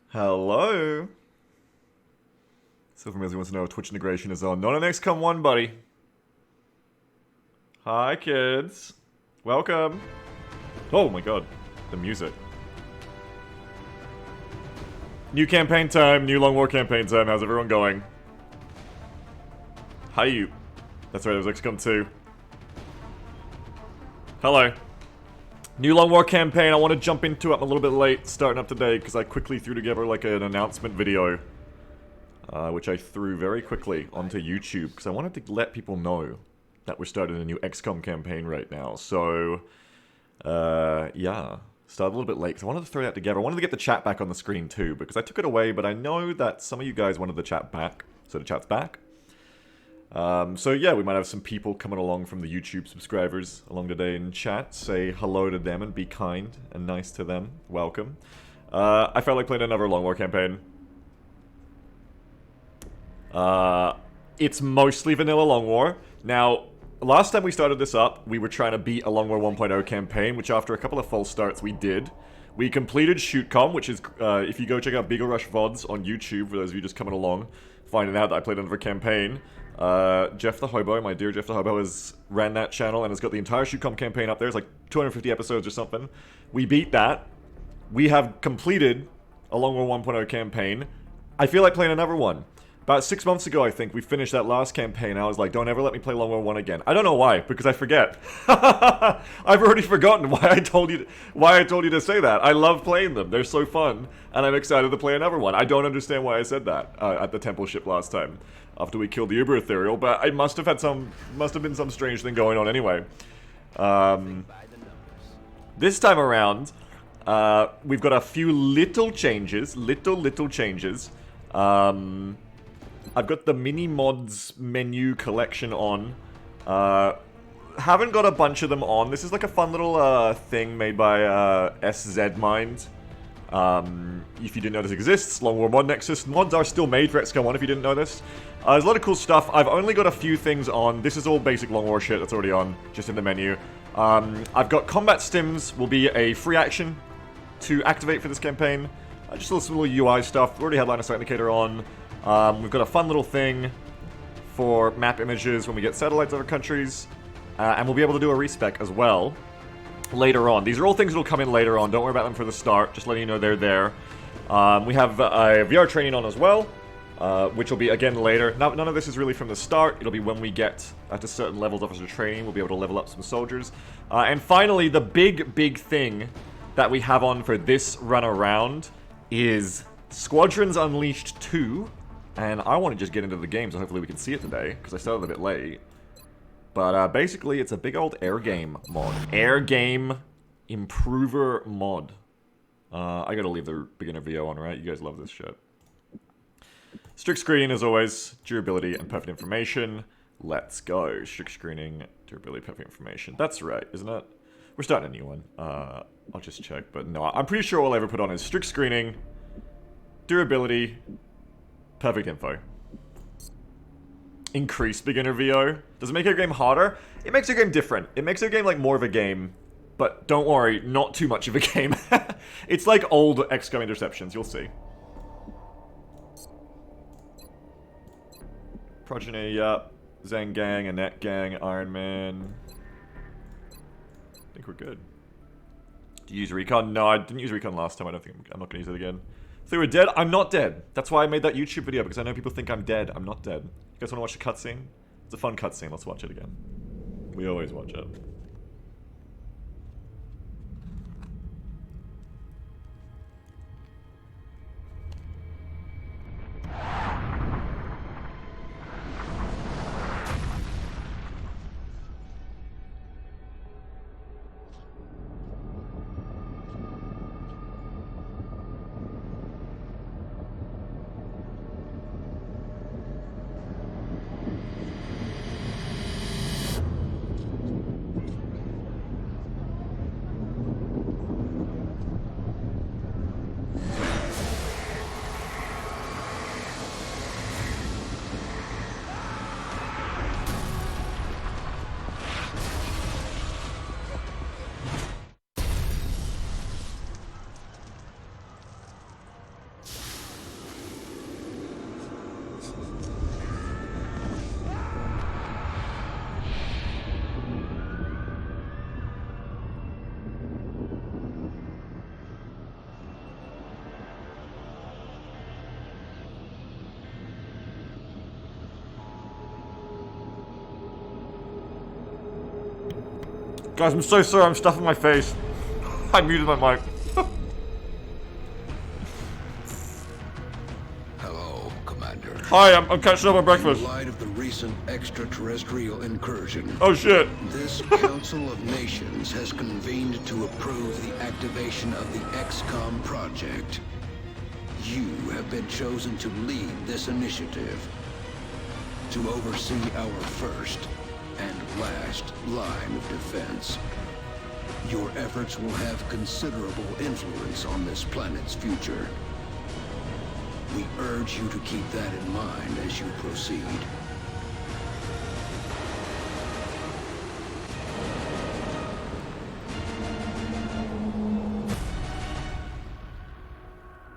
Hello. Silver Mills wants to know if Twitch integration is on. Not on XCOM 1, buddy. Hi, kids. Welcome. Oh my god. The music. New campaign time. New Long War campaign time. How's everyone going? Hi, you. That's right, it was XCOM 2. Hello. New Long War campaign. I want to jump into it. I'm a little bit late starting up today because I quickly threw together like an announcement video. Which I threw very quickly onto YouTube because I wanted to let people know that we're starting a new XCOM campaign right now. So, yeah. Started a little bit late because I wanted to throw that together. I wanted to get the chat back on the screen too because I took it away, but I know that some of you guys wanted the chat back. So the chat's back. So yeah, we might have some people coming along from the YouTube subscribers along today in chat. Say hello to them and be kind and nice to them. Welcome. I felt like playing another Long War campaign. It's mostly vanilla Long War. Now, last time we started this up, we were trying to beat a Long War 1.0 campaign, which after a couple of false starts we did. We completed ShootCom, which is, if you go check out Beagle Rush VODs on YouTube, for those of you just coming along, finding out that I played another campaign. Jeff the Hobo, my dear Jeff the Hobo, has ran that channel and has got the entire ShootCom campaign up there. It's like 250 episodes or something. We beat that. We have completed a Long War 1.0 campaign. I feel like playing another one. About 6 months ago, I think, we finished that last campaign. I was like, don't ever let me play Long War 1 again. I don't know why, because I forget. I've already forgotten why I told you to say that. I love playing them. They're so fun, and I'm excited to play another one. I don't understand why I said that at the temple ship last time, after we killed the Uber Ethereal, but I must have been some strange thing going on anyway. This time around, we've got a few little changes. Little changes. I've got the mini mods menu collection on. Haven't got a bunch of them on. This is like a fun little thing made by SZMind. If you didn't know this exists, Long War Mod Nexus mods are still made for XCOM 1 if you didn't know this. There's a lot of cool stuff. I've only got a few things on. This is all basic Long War shit that's already on, just in the menu. I've got combat stims will be a free action to activate for this campaign. Just some little UI stuff. We already had line of sight indicator on. We've got a fun little thing for map images when we get satellites over countries. And we'll be able to do a respec as well later on. These are all things that will come in later on. Don't worry about them for the start. Just letting you know they're there. We have VR training on as well, which will be, again, later. Now, none of this is really from the start. It'll be when we get to certain levels of officer training. We'll be able to level up some soldiers. And finally, the big thing that we have on for this run around is Squadrons Unleashed 2. And I want to just get into the game, so hopefully we can see it today, because I started a bit late. But basically, it's a big old air game mod. Air game improver mod. I gotta leave the beginner VO on, right? You guys love this shit. Strict screening, as always. Durability and perfect information. Let's go. Strict screening, durability, perfect information. That's right, isn't it? We're starting a new one. I'll just check, but no. I'm pretty sure all I ever put on is strict screening, durability, perfect info. Increase beginner VO. Does it make your game harder? It makes your game different. It makes your game like more of a game. But don't worry, not too much of a game. It's like old XCOM Interceptions, you'll see. Progeny, yup. Zen Gang, Annette Gang, Iron Man. I think we're good. Do you use Recon? No, I didn't use Recon last time. I'm not gonna use it again. So we're dead? I'm not dead. That's why I made that YouTube video, because I know people think I'm dead. I'm not dead. You guys want to watch the cutscene? It's a fun cutscene. Let's watch it again. We always watch it. Guys, I'm so sorry, I'm stuffing my face. I muted my mic. Hello, Commander. Hi, I'm catching up on breakfast. In light of the recent extraterrestrial incursion, Oh shit. this Council of Nations has convened to approve the activation of the XCOM project. You have been chosen to lead this initiative, to oversee our first and last line of defense. Your efforts will have considerable influence on this planet's future. We urge you to keep that in mind as you proceed.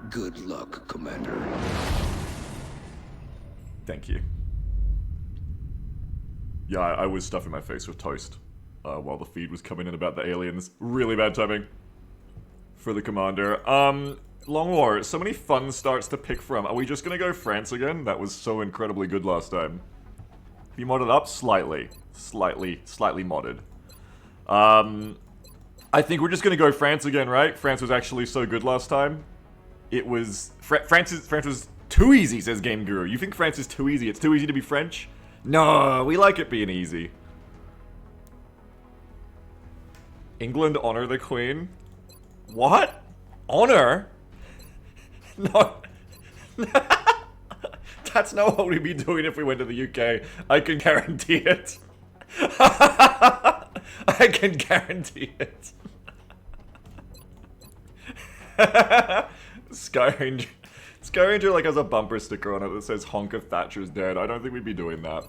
Good luck, Commander. Thank you. Yeah, I was stuffing my face with toast while the feed was coming in about the aliens. Really bad timing for the commander. Long War, so many fun starts to pick from. Are we just gonna go France again? That was so incredibly good last time. Have you modded up? Slightly. Slightly modded. I think we're just gonna go France again, right? France was actually so good last time. It was... France was too easy, says Game Guru. You think France is too easy? It's too easy to be French? No, we like it being easy. England honor the Queen? What? Honor? No. That's not what we'd be doing if we went to the UK. I can guarantee it. I can guarantee it. Sky Ranger like has a bumper sticker on it that says honk if Thatcher's dead. I don't think we'd be doing that.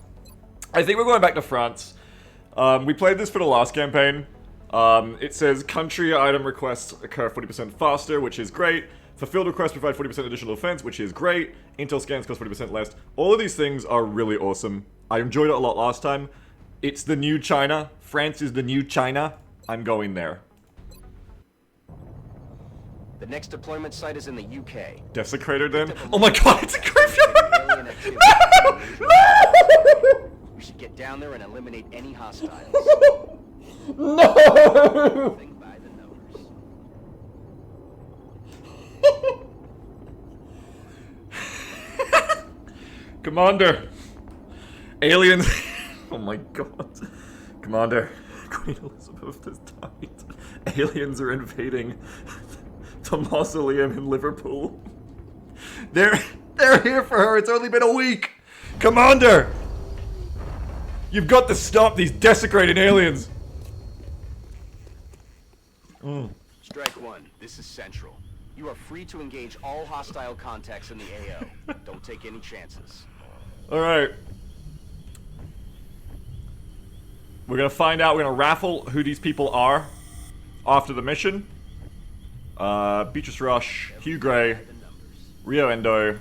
I think we're going back to France. We played this for the last campaign. It says country item requests occur 40% faster, which is great. Fulfilled requests provide 40% additional defense, which is great. Intel scans cost 40% less. All of these things are really awesome. I enjoyed it a lot last time. It's the new China. France is the new China. I'm going there. The next deployment site is in the UK. Desecrator then? Oh my god, it's a graveyard! No! We should get down there and eliminate any hostiles. No! Think by the numbers. Commander! Aliens! Oh my god. Commander, Queen Elizabeth has died. Aliens are invading the mausoleum in Liverpool. They're here for her. It's only been a week. Commander! You've got to stop these desecrating aliens. Strike one. This is Central. You are free to engage all hostile contacts in the AO. Don't take any chances. Alright. We're gonna find out, we're gonna raffle who these people are after the mission. Beatrice Rush, Hugh Gray, Rio Endo,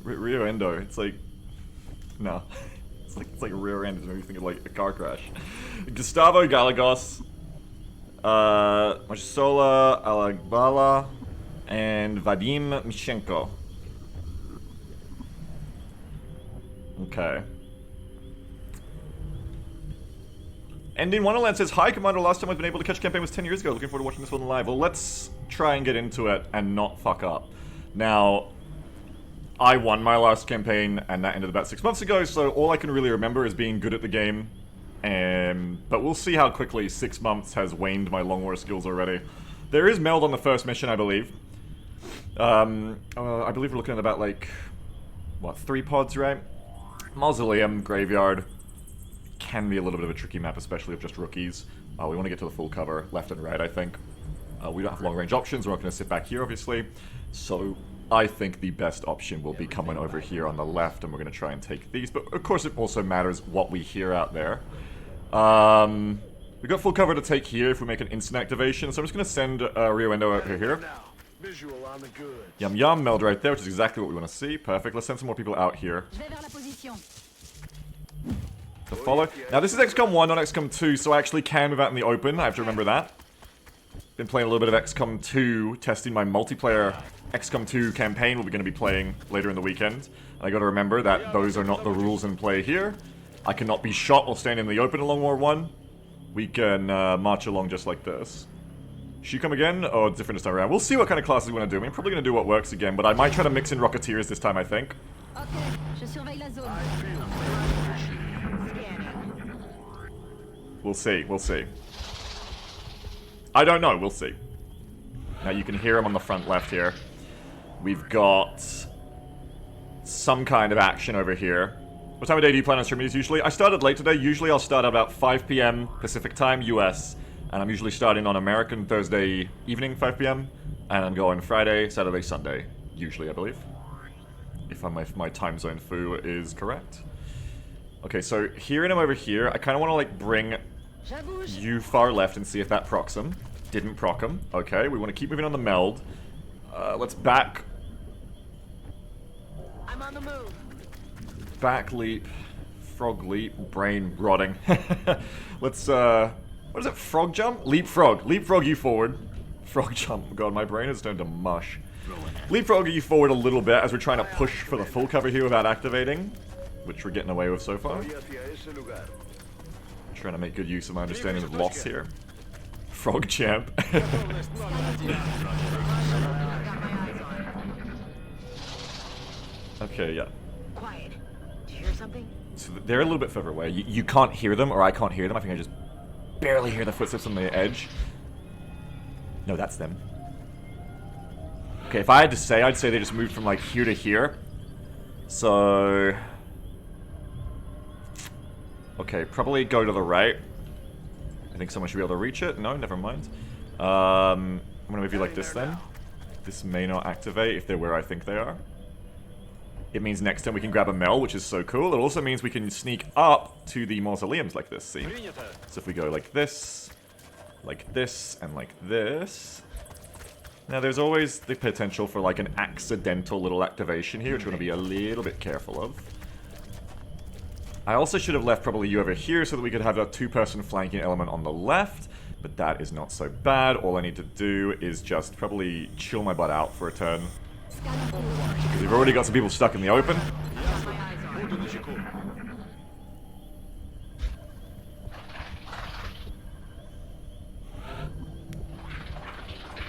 Rio Endo, it's like... No. It's like a rear end, it's making me think of like a car crash. Gustavo Gallegos, Majisola Alagbala, and Vadim Mishenko. Okay. Ending Wonderland says, hi Commander, last time I've been able to catch a campaign was 10 years ago. Looking forward to watching this one live. Well, let's try and get into it and not fuck up. Now, I won my last campaign and that ended about 6 months ago, so all I can really remember is being good at the game. But we'll see how quickly 6 months has waned my Long War skills already. There is meld on the first mission, I believe. I believe we're looking at about like, what, 3 pods, right? Mausoleum, Graveyard. Can be a little bit of a tricky map, especially with just rookies. We want to get to the full cover, left and right, I think. We don't have long-range options, we're not going to sit back here, obviously. So, I think the best option will be coming over here on the left, and we're going to try and take these. But, of course, it also matters what we hear out there. We've got full cover to take here if we make an instant activation, so I'm just going to send Rio Endo over here. Yum yum, meld right there, which is exactly what we want to see. Perfect, let's send some more people out here to follow. Now this is XCOM 1, not XCOM 2, so I actually can move out in the open, I have to remember that. Been playing a little bit of XCOM 2, testing my multiplayer XCOM 2 campaign we're going to be playing later in the weekend. I gotta remember that those are not the rules in play here. I cannot be shot while standing in the open in Long War 1. we can march along just like this. Should you come again? Or different this time around? We'll see what kind of classes we want to do. I mean, I'm probably going to do what works again, but I might try to mix in Rocketeers this time, I think. We'll see, we'll see. I don't know, we'll see. Now you can hear him on the front left here. We've got some kind of action over here. What time of day do you plan on streaming these usually? I started late today. Usually I'll start at about 5 p.m. Pacific time, US. And I'm usually starting on American Thursday evening, 5 p.m. And I'm going Friday, Saturday, Sunday. Usually, I believe. If my time zone foo is correct. Okay, so hearing him over here, I kind of want to like bring you far left and see if that procs him. Didn't proc him. Okay, we want to keep moving on the meld. Let's back. I'm on the move. Back leap. Frog leap. Brain rotting. Let's, what is it? Frog jump? Leapfrog. Leapfrog you forward. Frog jump. God, my brain has turned to mush. Leapfrog you forward a little bit as we're trying to push for the full cover here without activating. Which we're getting away with so far. Trying to make good use of my understanding of loss here. Frog champ. Okay, yeah. Quiet. Do you hear something? So they're a little bit further away. You can't hear them, or I can't hear them. I think I just barely hear the footsteps on the edge. No, that's them. Okay, if I had to say, I'd say they just moved from like here to here. So... Okay, probably go to the right. I think someone should be able to reach it. No, never mind. I'm gonna move you like this then. This may not activate if they're where I think they are. It means next time we can grab a Mel, which is so cool. It also means we can sneak up to the mausoleums like this, see? So if we go like this, and like this. Now there's always the potential for like an accidental little activation here, which we're gonna be a little bit careful of. I also should have left probably you over here so that we could have a two-person flanking element on the left, but that is not so bad. All I need to do is just probably chill my butt out for a turn. Because we've already got some people stuck in the open.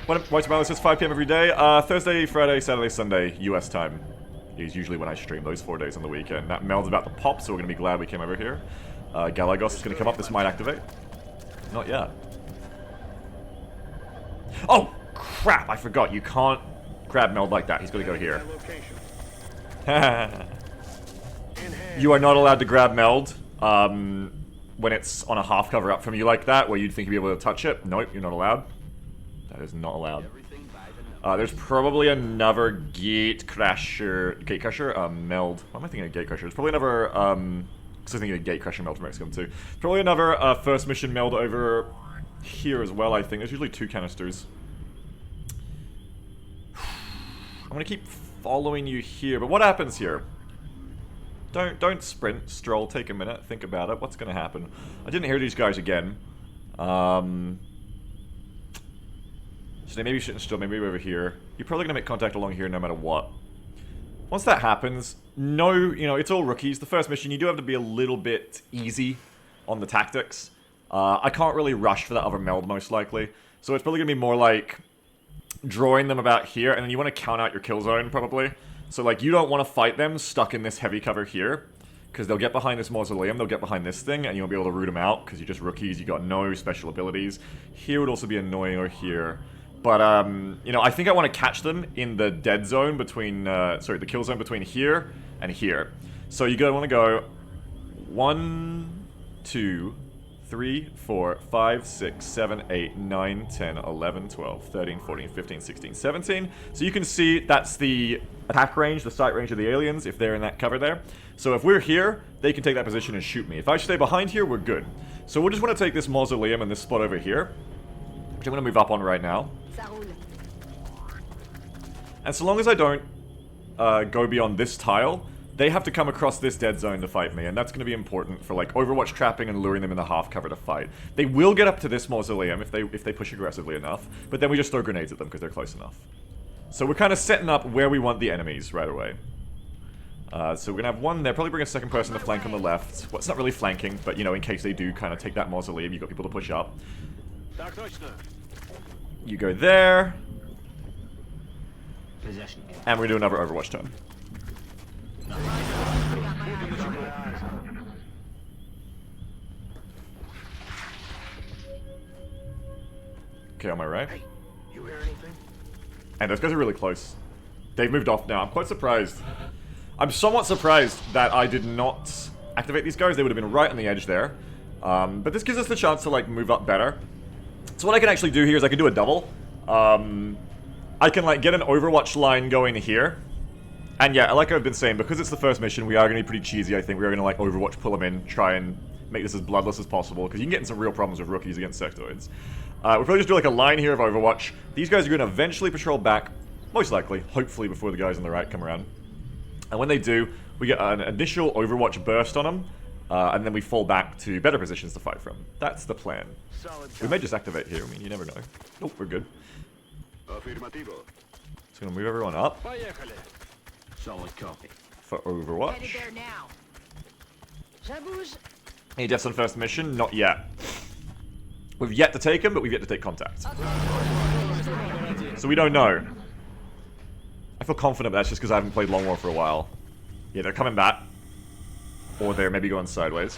White Tomatoes says 5 p.m. every day. Thursday, Friday, Saturday, Sunday, US time. Is usually when I stream those 4 days on the weekend. That meld's about to pop, so we're going to be glad we came over here. Galagos is going to come up. This might activate. Not yet. Oh, crap. I forgot. You can't grab meld like that. He's going to go here. You are not allowed to grab meld when it's on a half cover up from you like that, where you'd think you'd be able to touch it. Nope, you're not allowed. That is not allowed. There's probably another gatecrusher, meld. Why am I thinking of gatecrusher? There's probably another, because I'm thinking of gatecrusher meld from XCOM 2. Probably another first mission meld over here as well, I think. There's usually 2 canisters. I'm gonna keep following you here, but what happens here? Don't sprint, stroll, take a minute, think about it. What's gonna happen? I didn't hear these guys again. So maybe you shouldn't still, maybe over here. You're probably going to make contact along here no matter what. Once that happens, no, you know, it's all rookies. The first mission, you do have to be a little bit easy on the tactics. I can't really rush for that other meld, most likely. So it's probably going to be more like drawing them about here, and then you want to count out your kill zone, probably. So, like, you don't want to fight them stuck in this heavy cover here, because they'll get behind this mausoleum, they'll get behind this thing, and you won't be able to root them out, because you're just rookies, you got no special abilities. Here would also be annoying, or here. But, you know, I think I want to catch them in the dead zone between, sorry, the kill zone between here and here. So you want to go 1, 2, 3, 4, 5, 6, 7, 8, 9, 10, 11, 12, 13, 14, 15, 16, 17. So you can see that's the attack range, the sight range of the aliens, if they're in that cover there. So if we're here, they can take that position and shoot me. If I stay behind here, we're good. So we'll just want to take this mausoleum and this spot over here, which I'm going to move up on right now. And so long as I don't go beyond this tile, they have to come across this dead zone to fight me, and that's going to be important for like Overwatch trapping and luring them in the half cover to fight. They will get up to this mausoleum if they push aggressively enough, but then we just throw grenades at them because they're close enough. So we're kind of setting up where we want the enemies right away. So we're gonna have one there, probably bring a second person to flank on the left. Well, it's not really flanking, but you know, in case they do kind of take that mausoleum, you've got people to push up. You go there. And we're gonna do another Overwatch turn. Okay, on my right. Hey, you hear anything? And those guys are really close. They've moved off now. I'm quite surprised. I'm somewhat surprised that I did not activate these guys. They would have been right on the edge there. But this gives us the chance to, like, move up better. So what I can actually do here is I can do a double. I can, like, get an Overwatch line going here. And yeah, like I've been saying, because it's the first mission, we are going to be pretty cheesy, I think. We are going to, like, Overwatch pull them in, try and make this as bloodless as possible, because you can get in some real problems with rookies against sectoids. We'll probably just do, like, a line here of Overwatch. These guys are going to eventually patrol back, most likely, hopefully before the guys on the right come around. And when they do, we get an initial Overwatch burst on them, and then we fall back to better positions to fight from. That's the plan. We may just activate here, I mean, you never know. Nope, we're good. Just gonna move everyone up. Solid copy. For Overwatch. Headed there now. J'abouge. Any deaths on first mission? Not yet. We've yet to take him, but we've yet to take contact. So we don't know. I feel confident that's just because I haven't played Long War for a while. Yeah, they're coming back. Or they're maybe going sideways.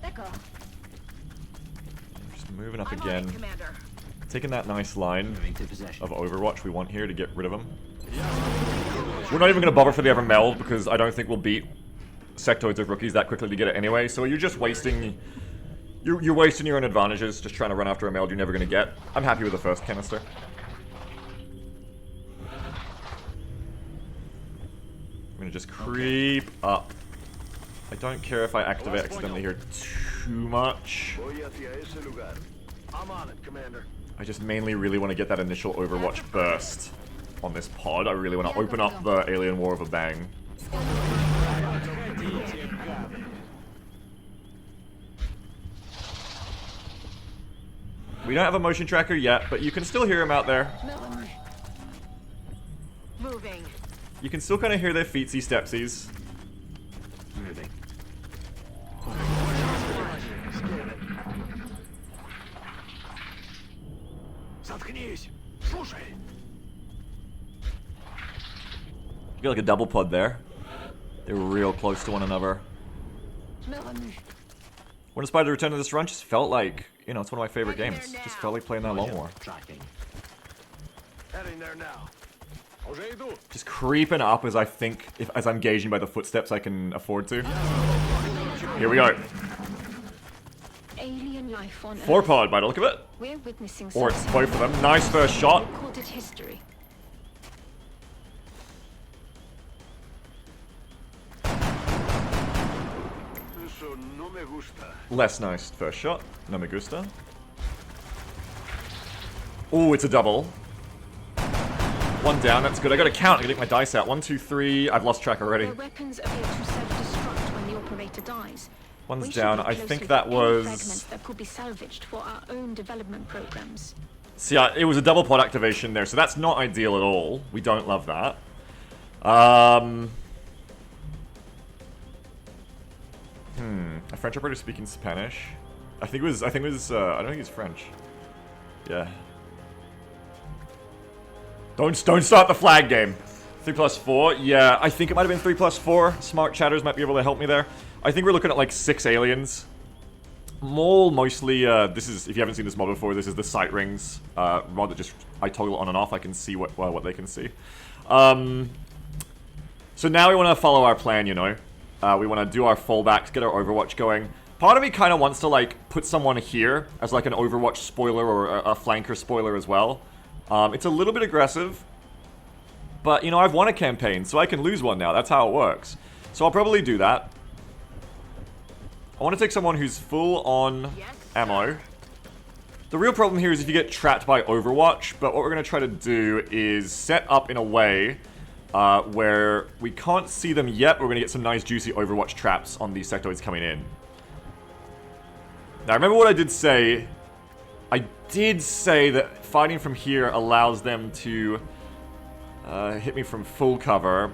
D'accord. Just moving up I'm on again. it, Commander. Taking that nice line Moving to possession. of Overwatch we want here to get rid of them. We're not even going to bother for the other meld because I don't think we'll beat sectoids of rookies that quickly to get it anyway. So you're just wasting... You're wasting your own advantages just trying to run after a meld you're never going to get. I'm happy with the first canister. I'm going to just creep up. I don't care if I activate accidentally here too much. I'm on it, Commander. I just mainly really want to get that initial Overwatch burst on this pod. I really want to open up the Alien War with a bang. We don't have a motion tracker yet, but you can still hear them out there. Moving. You can still kind of hear their feetsies stepsies. Moving. Заткнись! Слушай! You got like a double pod there. They're real close to one another. When inspired to return to this run, just felt like, you know, it's one of my favorite games. Just felt like playing that Long War. Tracking. Heading there now. Уже иду. Just creeping up as I think, as I'm gauging by the footsteps I can afford to. Here we go. Alien life on 4 Earth. pod by the look of it. We're witnessing Or it's something both of them. Nice first shot. recorded history. Eso no me gusta. Less nice first shot. No me gusta. Ooh, it's a double. One down, that's good. I gotta count, I gotta get my dice out. 1, 2, 3. I've lost track already. Their weapons appear to self-destruct when the operator dies. One's We should down. look I closely think for that any was... fragments that could be salvaged for our own development programs. See, it was a double pod activation there, so that's not ideal at all. We don't love that. A French operator speaking Spanish. I think it was, I don't think it's French. Yeah. Don't start the flag game. 3+4, yeah, I think it might have been 3+4. Smart chatters might be able to help me there. I think we're looking at like 6 aliens. Mostly, this is, if you haven't seen this mod before, this is the sight rings mod that just, I toggle on and off, I can see what they can see. So now we want to follow our plan, you know. We want to do our fallbacks, get our Overwatch going. Part of me kind of wants to, like, put someone here as, like, an Overwatch spoiler or a flanker spoiler as well. It's a little bit aggressive, but, you know, I've won a campaign, so I can lose one now. That's how it works. So I'll probably do that. I want to take someone who's full on ammo. The real problem here is if you get trapped by Overwatch, but what we're going to try to do is set up in a way where we can't see them yet, but we're going to get some nice juicy Overwatch traps on these sectoids coming in. Now, remember what I did say? I did say that fighting from here allows them to hit me from full cover.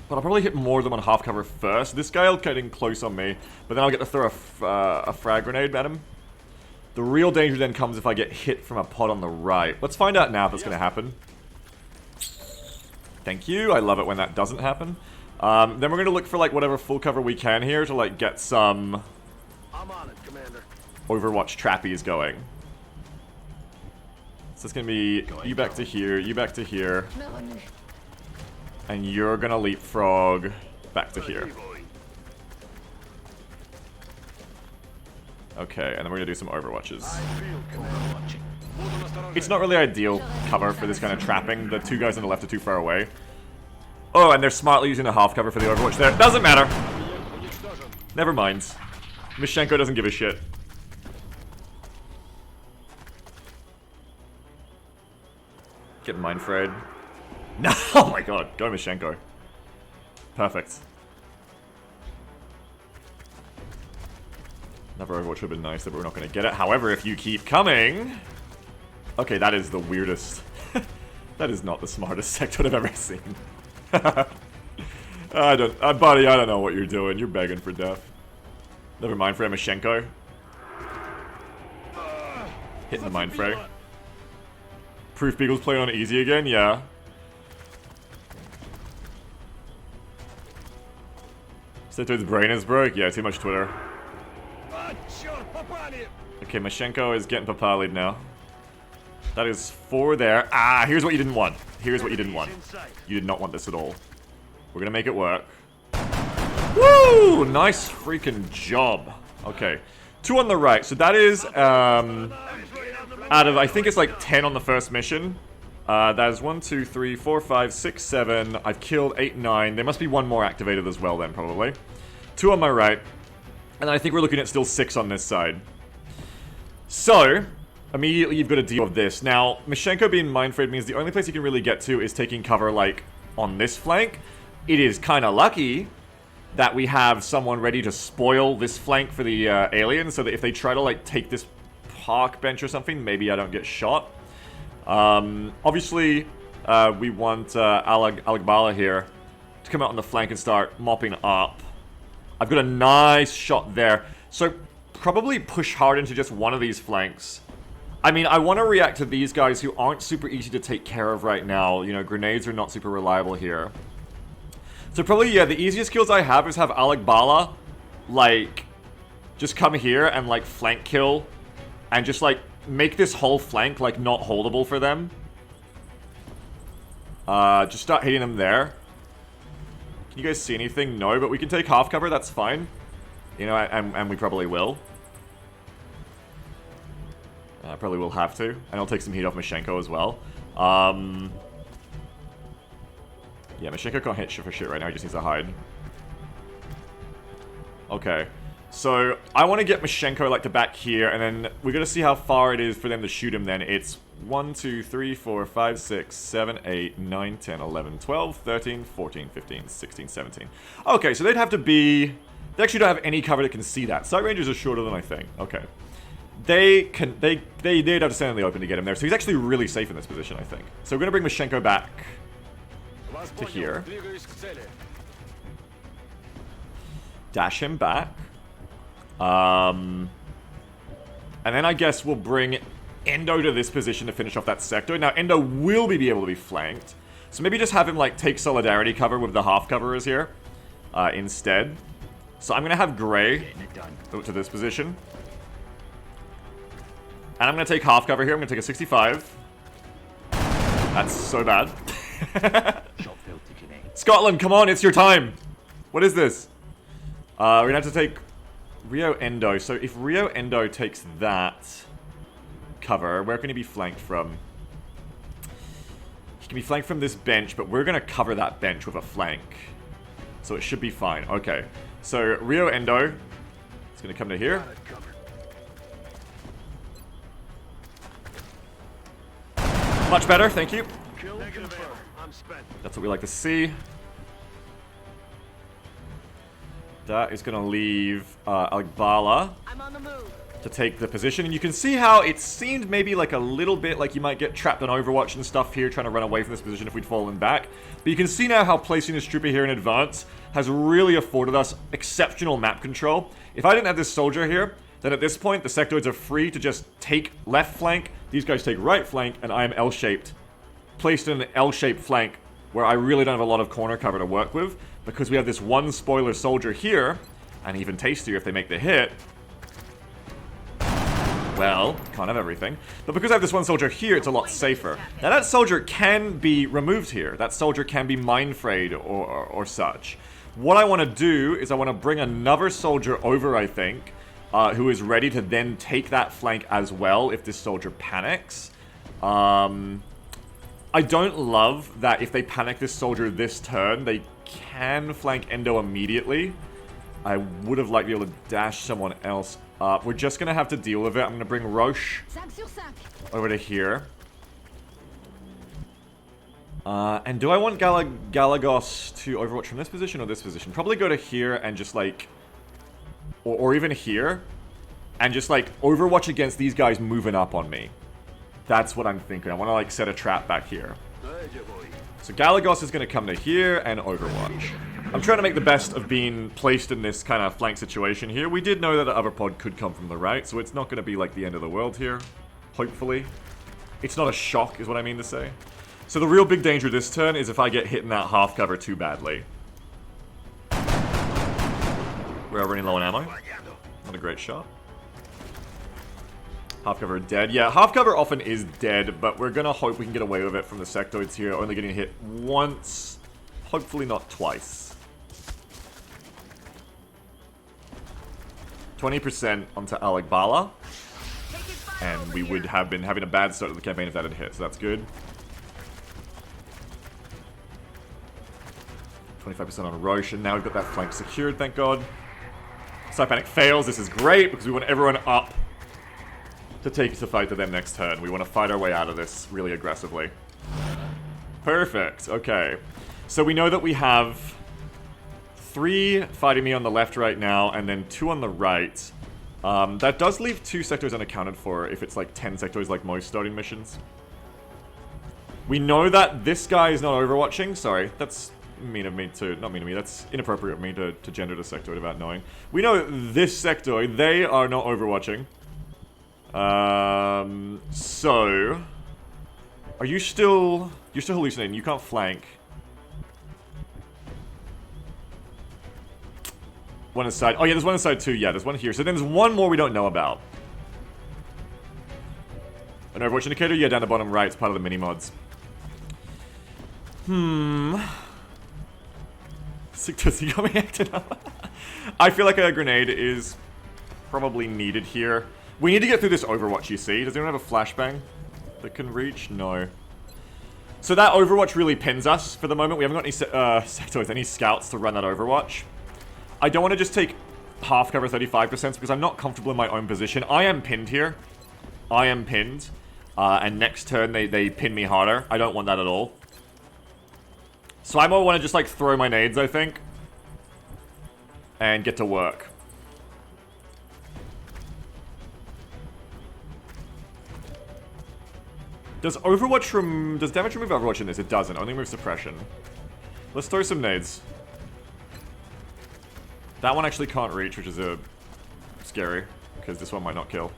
But I'll probably hit more of them on half cover first. This guy will get in close on me, but then I'll get to throw a frag grenade at him. The real danger then comes if I get hit from a pod on the right. Let's find out now if that's going to happen. Thank you. I love it when that doesn't happen. Then we're going to look for like whatever full cover we can here to like get some I'm on it, Commander. Overwatch trappies going. So it's going to be you back to here, you back to here. And you're gonna leapfrog back to here. Okay, and then we're gonna do some overwatches. It's not really ideal cover for this kind of trapping. The two guys on the left are too far away. Oh, and they're smartly using a half cover for the overwatch there. Doesn't matter. Never mind. Mishenko doesn't give a shit. Get mind frayed. No, oh my god, go Mishenko. Perfect. Another Overwatch would have been nice, but we're not going to get it. However, if you keep coming... Okay, that is the weirdest. That is not the smartest sector I've ever seen. I don't... buddy, I don't know what you're doing. You're begging for death. Never mind for Mishenko. Hitting the mind fray. Proof Beagle's playing on easy again? Yeah. Seto's brain is broke? Yeah, too much Twitter. Okay, Mishenko is getting papalied now. That is 4 there. Ah, here's what you didn't want. Here's what you didn't want. You did not want this at all. We're gonna make it work. Woo! Nice freaking job. Okay. 2 on the right. So that is, out of, I think it's like 10 on the first mission. That is 1, 2, 3, 4, 5, 6, 7. I've killed 8, 9. There must be one more activated as well then, probably. 2 on my right. And I think we're looking at still 6 on this side. So, immediately you've got to deal with this. Now, Mishenko being mind frayed means the only place you can really get to is taking cover, like, on this flank. It is kind of lucky that we have someone ready to spoil this flank for the aliens, so that if they try to, like, take this park bench or something, maybe I don't get shot. Obviously, we want Alagbala here to come out on the flank and start mopping up. I've got a nice shot there. So, probably push hard into just one of these flanks. I mean, I want to react to these guys who aren't super easy to take care of right now. You know, grenades are not super reliable here. So probably, yeah, the easiest kills I have is have Alagbala, like, just come here and, like, flank kill. And just, like, make this whole flank, like, not holdable for them. Just start hitting them there. Can you guys see anything? No, but we can take half cover, that's fine. You know, and we probably will. Probably will have to. And I'll take some heat off Mishenko as well. Yeah, Mishenko can't hit shit for shit right now, he just needs to hide. Okay. So, I want to get Mishenko, like, to back here, and then we're going to see how far it is for them to shoot him then. It's 1, 2, 3, 4, 5, 6, 7, 8, 9, 10, 11, 12, 13, 14, 15, 16, 17. Okay, so they'd have to be... They actually don't have any cover that can see that. Sight ranges are shorter than I think. Okay. They'd have to stand in the open to get him there. So he's actually really safe in this position, I think. So we're going to bring Mishenko back to here. Dash him back. And then I guess we'll bring Endo to this position to finish off that sector. Now, Endo will be able to be flanked. So maybe just have him, like, take Solidarity cover with the half coverers here instead. So I'm going to have Gray go to this position. And I'm going to take half cover here. I'm going to take a 65. That's so bad. Scotland, come on, it's your time. What is this? We're going to have to take Rio Endo. So if Rio Endo takes that cover, where can he be flanked from? He can be flanked from this bench, but we're going to cover that bench with a flank. So it should be fine. Okay. So Rio Endo is going to come to here. Much better, thank you. That's what we like to see. That is going to leave Alagbala to take the position. And you can see how it seemed maybe like a little bit like you might get trapped on Overwatch and stuff here, trying to run away from this position if we'd fallen back. But you can see now how placing this trooper here in advance has really afforded us exceptional map control. If I didn't have this soldier here, then at this point the sectoids are free to just take left flank, these guys take right flank, and I am L-shaped. Placed in an L-shaped flank where I really don't have a lot of corner cover to work with, because we have this one spoiler soldier here, and even tastier if they make the hit. Well, can't have everything. But because I have this one soldier here, it's a lot safer. Now that soldier can be removed here. That soldier can be mind-frayed or such. What I want to do is I want to bring another soldier over, I think, who is ready to then take that flank as well if this soldier panics. I don't love that if they panic this soldier this turn, they can flank Endo immediately. I would have liked to be able to dash someone else up. We're just going to have to deal with it. I'm going to bring Roche over to here. And do I want Galagos to overwatch from this position or this position? Probably go to here and just like... Or even here. And just like overwatch against these guys moving up on me. That's what I'm thinking. I want to like set a trap back here. So Galagos is going to come to here and overwatch. I'm trying to make the best of being placed in this kind of flank situation here. We did know that the other pod could come from the right, so it's not going to be like the end of the world here. Hopefully. It's not a shock, is what I mean to say. So the real big danger this turn is if I get hit in that half cover too badly. We're running low on ammo. Not a great shot. Half cover dead. Yeah, half cover often is dead, but we're gonna hope we can get away with it from the sectoids here. Only getting hit once. Hopefully not twice. 20% onto Alec Bala. And we would have been having a bad start to the campaign if that had hit, so that's good. 25% on Roche, and now we've got that flank secured, thank God. Side panic fails. This is great, because we want everyone up to take the fight to them next turn. We want to fight our way out of this really aggressively. Perfect. Okay. So we know that we have 3 fighting me on the left right now, and then 2 on the right. That does leave 2 sectors unaccounted for if it's like 10 sectors like most starting missions. We know that this guy is not overwatching. Sorry, that's mean of me to... Not mean of me, that's inappropriate of me to gender the sectoid without knowing. We know this sectoid, they are not overwatching. So... Are you still... You're still hallucinating, you can't flank. One inside. Oh yeah, there's one inside too. Yeah, there's one here. So then there's one more we don't know about. An Overwatch indicator? Yeah, down the bottom right. It's part of the mini-mods. Does he got me acted up? I feel like a grenade is probably needed here. We need to get through this Overwatch, you see. Does anyone have a flashbang that can reach? No. So that Overwatch really pins us for the moment. We haven't got any sectoids, any scouts to run that Overwatch. I don't want to just take half cover 35% because I'm not comfortable in my own position. I am pinned here. I am pinned. And next turn they pin me harder. I don't want that at all. So I more want to just like throw my nades, I think. And get to work. Does damage remove Overwatch in this? It doesn't. Only removes suppression. Let's throw some nades. That one actually can't reach, which is scary, because this one might not kill.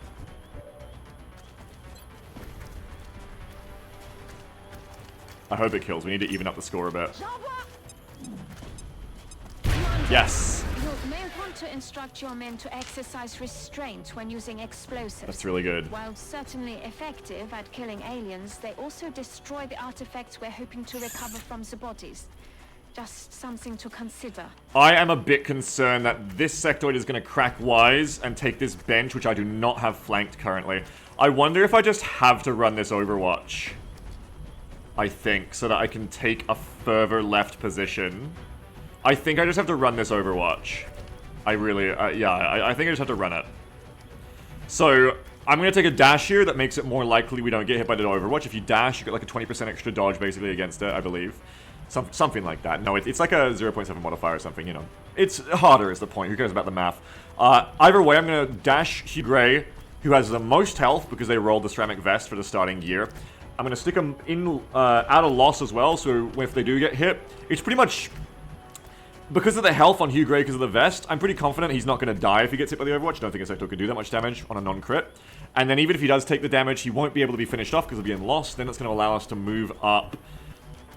I hope it kills. We need to even up the score a bit. Yes! You may want to instruct your men to exercise restraint when using explosives. That's really good. While certainly effective at killing aliens, they also destroy the artifacts we're hoping to recover from the bodies. Just something to consider. I am a bit concerned that this sectoid is going to crack wise and take this bench, which I do not have flanked currently. I wonder if I just have to run this Overwatch. I think, so that I can take a further left position. I think I just have to run this Overwatch. I really, yeah, I think I just have to run it. So, I'm going to take a dash here that makes it more likely we don't get hit by the Overwatch. If you dash, you get like a 20% extra dodge basically against it, I believe. Something like that. No, it's like a 0.7 modifier or something, you know. It's harder is the point. Who cares about the math? Either way, I'm going to dash Hugh Gray who has the most health because they rolled the ceramic vest for the starting gear. I'm going to stick them in out of loss as well, so if they do get hit, it's pretty much... Because of the health on Hugh Gray, because of the vest, I'm pretty confident he's not going to die if he gets hit by the Overwatch. I don't think a sector could do that much damage on a non-crit. And then even if he does take the damage, he won't be able to be finished off because he'll be in loss. Then that's going to allow us to move up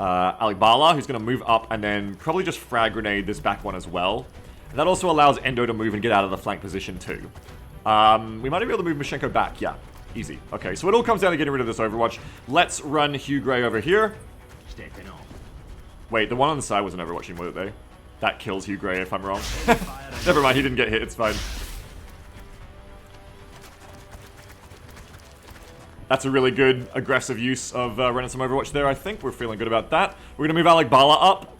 Alec Bala, who's going to move up and then probably just frag grenade this back one as well. And that also allows Endo to move and get out of the flank position too. We might be able to move Mashenko back. Yeah, easy. Okay, so it all comes down to getting rid of this Overwatch. Let's run Hugh Gray over here. Wait, the one on the side wasn't Overwatching, were they? That kills Hugh Gray if I'm wrong. Never mind, he didn't get hit, it's fine. That's a really good aggressive use of running some Overwatch there, I think. We're feeling good about that. We're going to move Alec Bala up.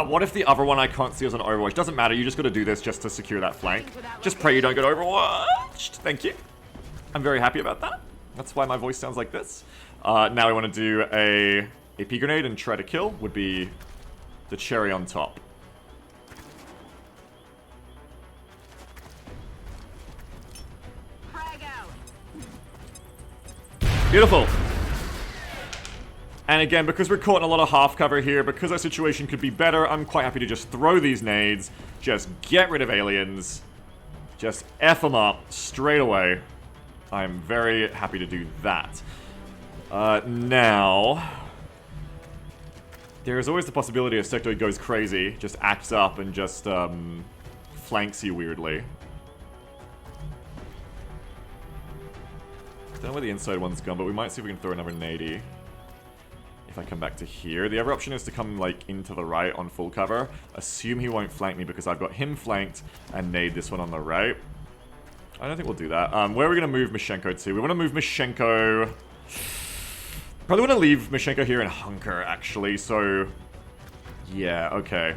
What if the other one I can't see is on Overwatch? Doesn't matter, you just got to do this just to secure that flank. Just pray you don't get Overwatched. Thank you. I'm very happy about that. That's why my voice sounds like this. Now we want to do a AP grenade and try to kill. Would be the cherry on top. Beautiful. And again, because we're caught in a lot of half cover here, because our situation could be better, I'm quite happy to just throw these nades, just get rid of aliens, just F them up straight away. I'm very happy to do that. Now, there's always the possibility a sectoid goes crazy, just acts up and just flanks you weirdly. Don't know where the inside one's gone, but we might see if we can throw another nady. If I come back to here. The other option is to come, like, into the right on full cover. Assume he won't flank me because I've got him flanked and nade this one on the right. I don't think we'll do that. Where are we going to move Mashenko to? We want to move Mashenko... Probably want to leave Mashenko here and hunker, actually, so... Yeah, okay.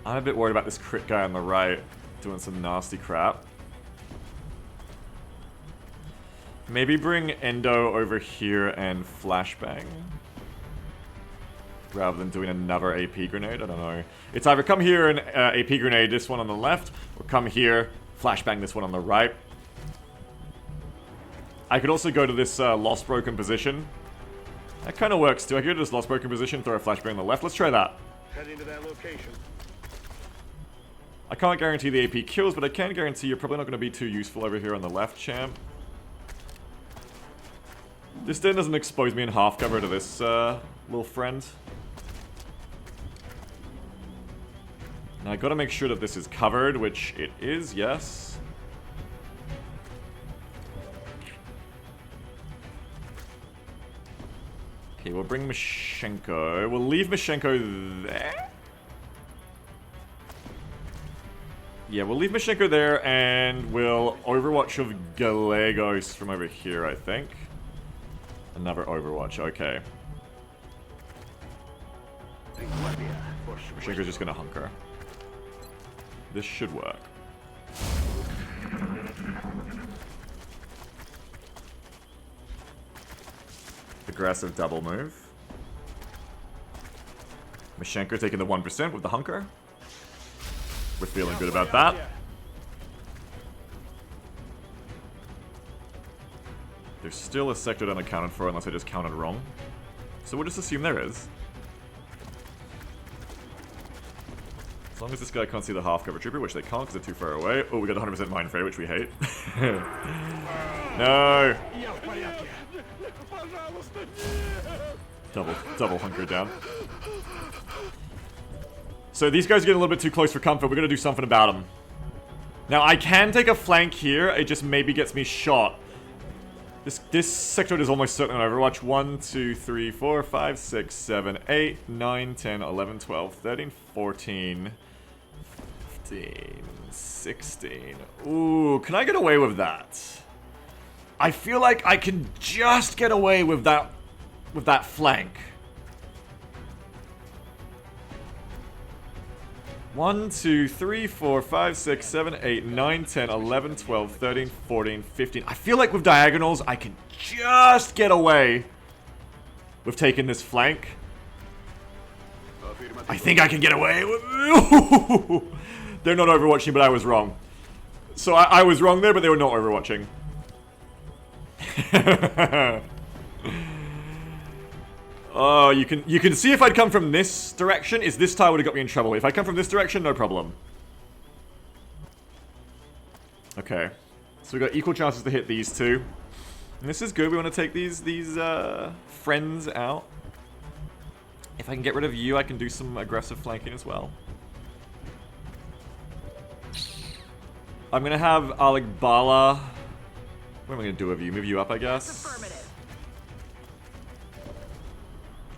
I'm a bit worried about this crit guy on the right doing some nasty crap. Maybe bring Endo over here and flashbang. Rather than doing another AP grenade, I don't know. It's either come here and AP grenade this one on the left, or come here, flashbang this one on the right. I could also go to this lost broken position. That kind of works too. I could go to this lost broken position, throw a flashbang on the left. Let's try that. Heading to that location. I can't guarantee the AP kills, but I can guarantee you're probably not going to be too useful over here on the left, champ. This then doesn't expose me in half cover to this little friend. Now I gotta make sure that this is covered, which it is, yes. Okay, we'll bring Mashenko. We'll leave Mashenko there. Yeah, we'll leave Mashenko there, and we'll Overwatch of Gallegos from over here, I think. Another Overwatch, okay. Mashenko's just gonna hunker. This should work. Aggressive double move. Mashenko taking the 1% with the hunker. We're feeling good about that. There's still a sector unaccounted for unless I just counted wrong. So we'll just assume there is. As long as this guy can't see the half-cover trooper, which they can't because they're too far away. Oh, we got 100% mind fray, which we hate. No! Double hunker down. So these guys are getting a little bit too close for comfort. We're going to do something about them. Now, I can take a flank here. It just maybe gets me shot. This sector is almost certainly on Overwatch. 1, 2, 3, 4, 5, 6, 7, 8, 9, 10, 11, 12, 13, 14, 15, 16. Ooh, can I get away with that? I feel like I can just get away with that flank. 1, 2, 3, 4, 5, 6, 7, 8, 9, 10, 11, 12, 13, 14, 15. I feel like with diagonals, I can just get away with taking this flank. I think I can get away with... They're not overwatching, but I was wrong. So I was wrong there, but they were not overwatching. Oh, you can see if I'd come from this direction, is this tile would have got me in trouble. If I come from this direction, no problem. Okay. So we've got equal chances to hit these two. And this is good. We want to take these friends out. If I can get rid of you, I can do some aggressive flanking as well. I'm going to have Aligbala. What am I going to do with you? Move you up, I guess. Affirmative.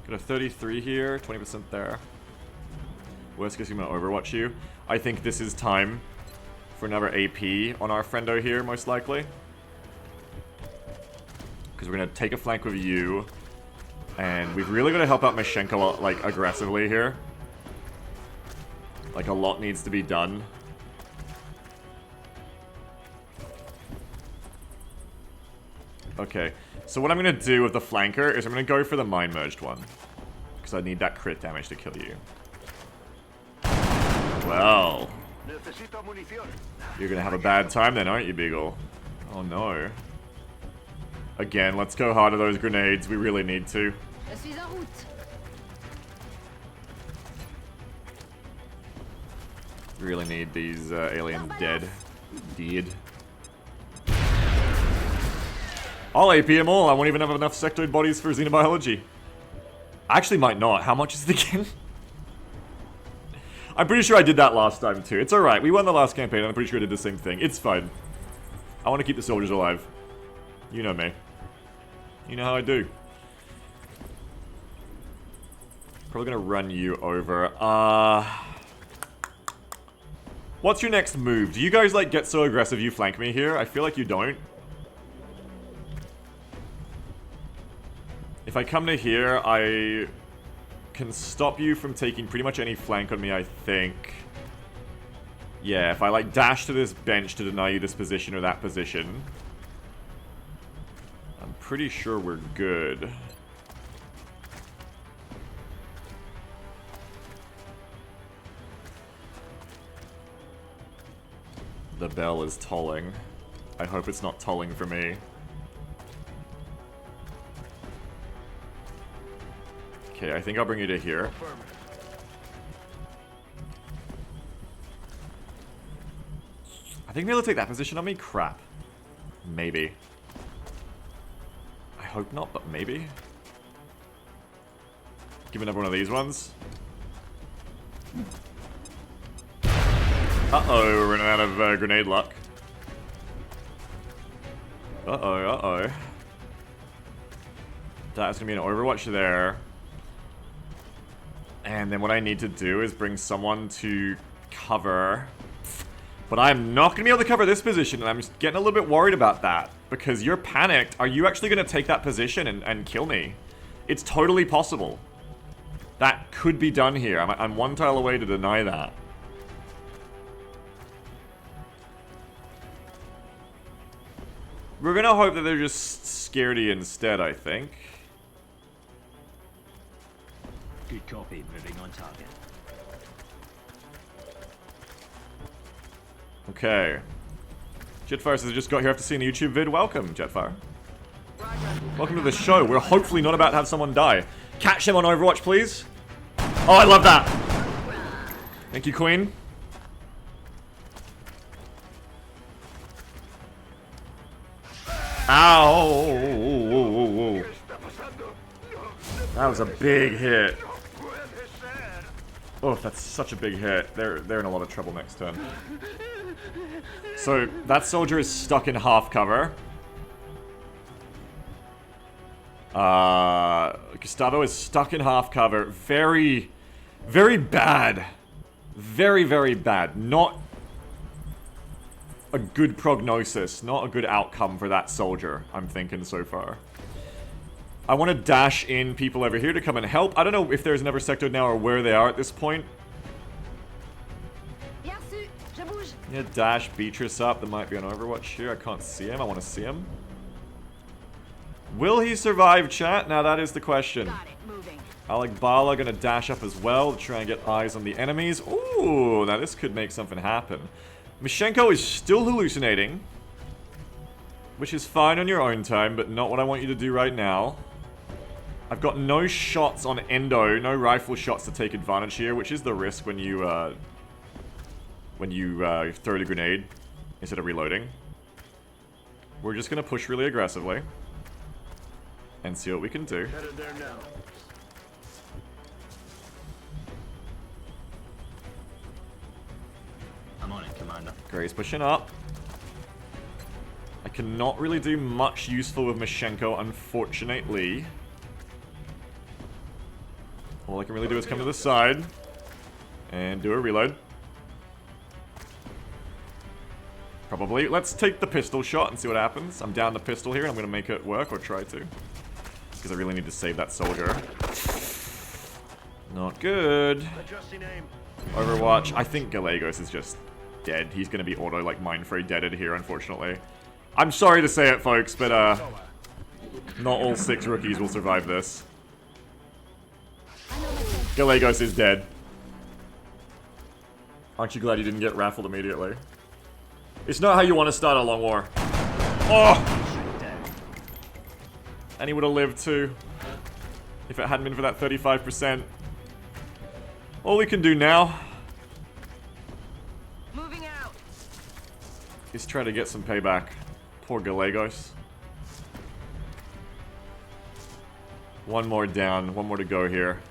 Got a 33 here, 20% there. Worst case, I'm going to overwatch you. I think this is time for another AP on our friendo here, most likely. Because we're going to take a flank with you. And we've really got to help out Mashenko, like, aggressively here. Like, a lot needs to be done. Okay, so what I'm going to do with the flanker is I'm going to go for the mind-merged one. Because I need that crit damage to kill you. Well. You're going to have a bad time then, aren't you, Beagle? Oh no. Again, let's go hard at those grenades. We really need to. Je suis en route. Really need these aliens dead. Dead. I'll AP them all. I won't even have enough sectoid bodies for xenobiology. I actually might not. How much is it again? I'm pretty sure I did that last time too. It's alright. We won the last campaign and I'm pretty sure I did the same thing. It's fine. I want to keep the soldiers alive. You know me. You know how I do. Probably gonna run you over. What's your next move? Do you guys like get so aggressive you flank me here? I feel like you don't. If I come to here, I can stop you from taking pretty much any flank on me, I think. Yeah, if I like dash to this bench to deny you this position or that position, I'm pretty sure we're good. The bell is tolling. I hope it's not tolling for me. Okay, I think I'll bring you to here. I think they'll take that position on me? Crap. Maybe. I hope not, but maybe. Give another one of these ones. Uh-oh, we're running out of grenade luck. Uh-oh, uh-oh. That's gonna be an overwatch there. And then what I need to do is bring someone to cover. But I'm not going to be able to cover this position, and I'm just getting a little bit worried about that. Because you're panicked. Are you actually going to take that position and kill me? It's totally possible. That could be done here. I'm one tile away to deny that. We're going to hope that they're just scaredy instead, I think. Good copy, moving on target. Okay. Jetfire says, I just got here after seeing the YouTube vid. Welcome, Jetfire. Welcome to the show. We're hopefully not about to have someone die. Catch them on Overwatch, please. Oh, I love that. Thank you, Queen. Ow. That was a big hit. Oh, that's such a big hit. They're in a lot of trouble next turn. So, that soldier is stuck in half cover. Gustavo is stuck in half cover. Very, very bad. Very, very bad. Not a good prognosis. Not a good outcome for that soldier, I'm thinking so far. I want to dash in people over here to come and help. I don't know if there's another sector now or where they are at this point. Yeah, dash Beatrice up. There might be an Overwatch here. I can't see him. I want to see him. Will he survive, chat? Now that is the question. Aligbala gonna dash up as well to try and get eyes on the enemies. Ooh, now this could make something happen. Mishenko is still hallucinating. Which is fine on your own time, but not what I want you to do right now. I've got no shots on Endo, no rifle shots to take advantage here, which is the risk when you throw the grenade instead of reloading. We're just gonna push really aggressively and see what we can do. Headed there now. I'm on it, Commander. Gray's pushing up. I cannot really do much useful with Mishenko, unfortunately. All I can really do is come to the side and do a reload. Probably. Let's take the pistol shot and see what happens. I'm down the pistol here and I'm going to make it work, or try to. Because I really need to save that soldier. Not good. Adjusting aim. Overwatch. I think Gallegos is just dead. He's going to be auto, like, mind-free-deaded here, unfortunately. I'm sorry to say it, folks, but, not all 6 rookies will survive this. Gallegos is dead. Aren't you glad you didn't get raffled immediately? It's not how you want to start a long war. Oh! And he would have lived too. If it hadn't been for that 35%. All we can do now Moving out. is try to get some payback. Poor Gallegos. One more down. One more to go here.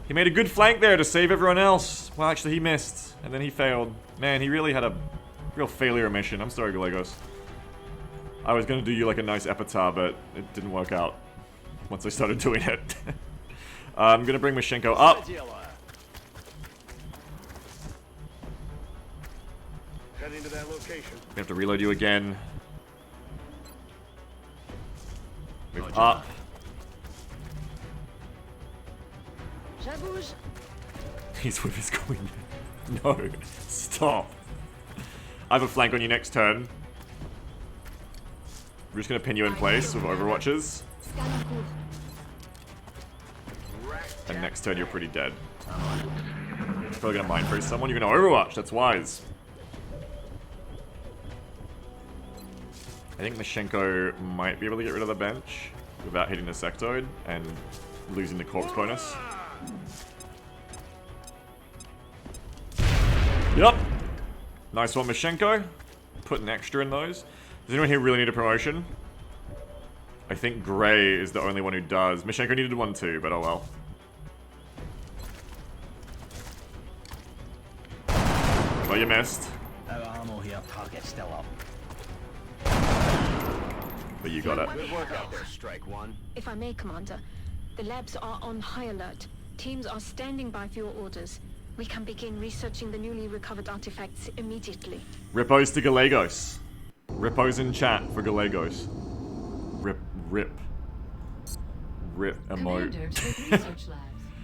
He made a good flank there to save everyone else. Well, actually, he missed. And then he failed. Man, he really had a real failure mission. I'm sorry, Gallegos. I was going to do you like a nice epitaph, but it didn't work out once I started doing it. I'm going to bring Mishenko up. Heading to that location. We have to reload you again. Move up. J'abouge. He's with his queen. No, stop. I have a flank on you next turn. We're just gonna pin you in place with overwatches. And next turn you're pretty dead. Probably gonna mind freeze someone. You're gonna overwatch. That's wise. I think Mishenko might be able to get rid of the bench without hitting the sectoid and losing the corpse bonus. Yep. Nice one, Mishenko. Put an extra in those. Does anyone here really need a promotion? I think Gray is the only one who does. Mishenko needed one too, but oh well. Well, you missed. No armor here, target still up. But you got it. Good work out there, Strike One. If I may, Commander, the labs are on high alert. Teams are standing by for your orders. We can begin researching the newly recovered artifacts immediately. Rippos to Gallegos. Rippos in chat for Gallegos. Rip emote.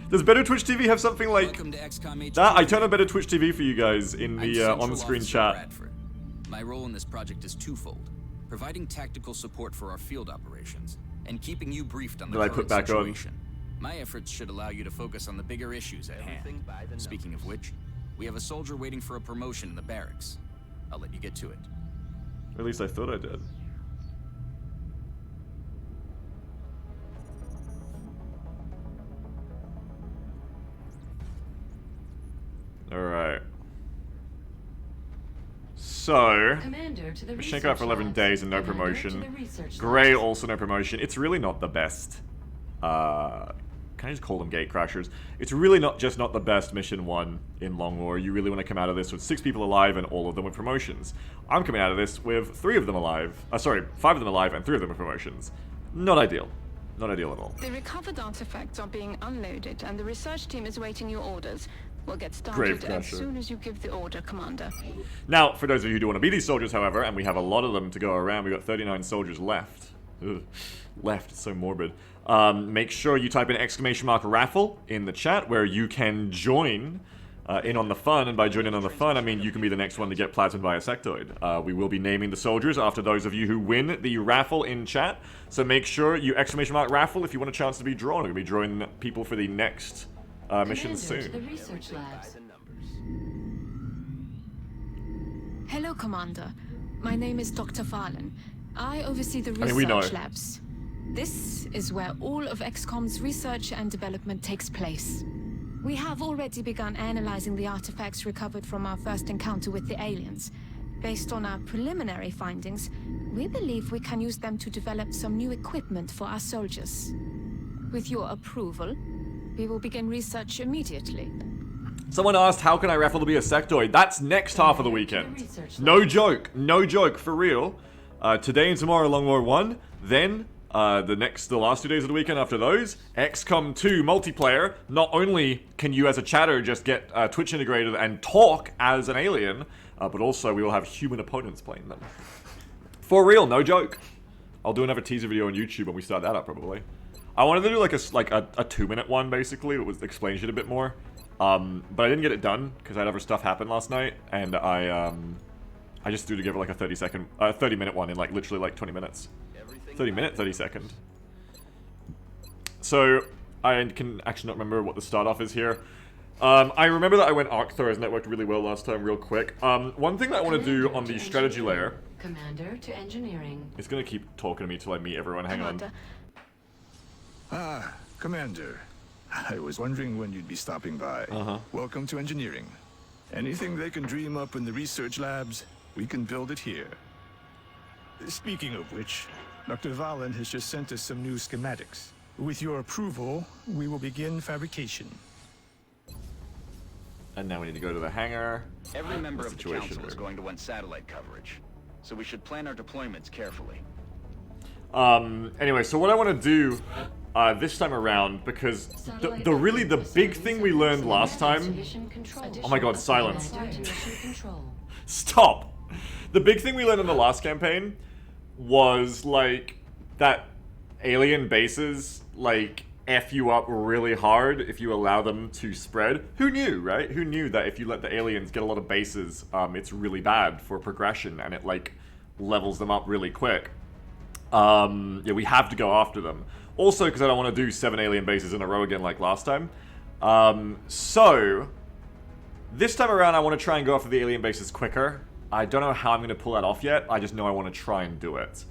Does Better Twitch TV have something like Welcome to XCOM HQ. that? I turn on Better Twitch TV for you guys in I'm the Central on-screen Officer chat. Bradford. My role in this project is twofold: providing tactical support for our field operations and keeping you briefed on the Did I current put back on? situation. My efforts should allow you to focus on the bigger issues at hand. Speaking of which, we have a soldier waiting for a promotion in the barracks. I'll let you get to it. At least I thought I did. Alright. So, Mishenko out for 11 days and no promotion. Gray also no promotion. It's really not the best. Can I just call them gate crashers? It's really not the best mission 1 in Long War. You really want to come out of this with 6 people alive and all of them with promotions. I'm coming out of this with 3 of them alive. Sorry, 5 of them alive and 3 of them with promotions. Not ideal. Not ideal at all. The recovered artifacts are being unloaded, and the research team is waiting your orders. We'll get Grave started as crasher. soon as you give the order, Commander. Now, for those of you who do want to be these soldiers, however, and we have a lot of them to go around, we've got 39 soldiers left. Ugh. Left, it's so morbid. Make sure you type in !raffle in the chat where you can join in on the fun, and by joining on the fun, I mean you can be the next one to get plasmed by a sectoid. We will be naming the soldiers after those of you who win the raffle in chat, so make sure you !raffle if you want a chance to be drawn. We're going to be drawing people for the next mission soon. To the research labs. Hello, Commander. My name is Dr. Farlan. I oversee the we know. research labs. This is where all of XCOM's research and development takes place. We have already begun analyzing the artifacts recovered from our first encounter with the aliens. Based on our preliminary findings, we believe we can use them to develop some new equipment for our soldiers. With your approval, we will begin research immediately. Someone asked, how can I raffle to be a sectoid? That's next half of the weekend. No joke, for real. Today and tomorrow, Long War 1. Then, the last 2 days of the weekend after those, XCOM 2 multiplayer. Not only can you as a chatter just get Twitch integrated and talk as an alien, but also we will have human opponents playing them. For real, no joke. I'll do another teaser video on YouTube when we start that up, probably. I wanted to do like a 2-minute one, basically, that was explain shit a bit more. But I didn't get it done because I had other stuff happen last night, and I just threw together like a 30-minute one in like literally like 20 minutes. 30 minute, 30 second. So I can actually not remember what the start off is here. I remember that I went Arcthor as networked really well last time, real quick. One thing that I want to do on the strategy layer. Commander to engineering. It's gonna keep talking to me till I meet everyone. Hang on. Ah, Commander. I was wondering when you'd be stopping by. Welcome to engineering. Anything they can dream up in the research labs, we can build it here. Speaking of which, Dr. Valen has just sent us some new schematics. With your approval, we will begin fabrication. And now we need to go to the hangar. Every member of the council here? is going to want satellite coverage, so we should plan our deployments carefully. Anyway, so what I want to do this time around, because the big thing we learned last time... Oh my god, silence. Stop! The big thing we learned in the last campaign was, like, that alien bases, like, F you up really hard if you allow them to spread. Who knew, right? Who knew that if you let the aliens get a lot of bases, it's really bad for progression, and it, like, levels them up really quick. Yeah, we have to go after them. Also, because I don't want to do 7 alien bases in a row again like last time. So, this time around I want to try and go after the alien bases quicker. I don't know how I'm going to pull that off yet. I just know I want to try and do it.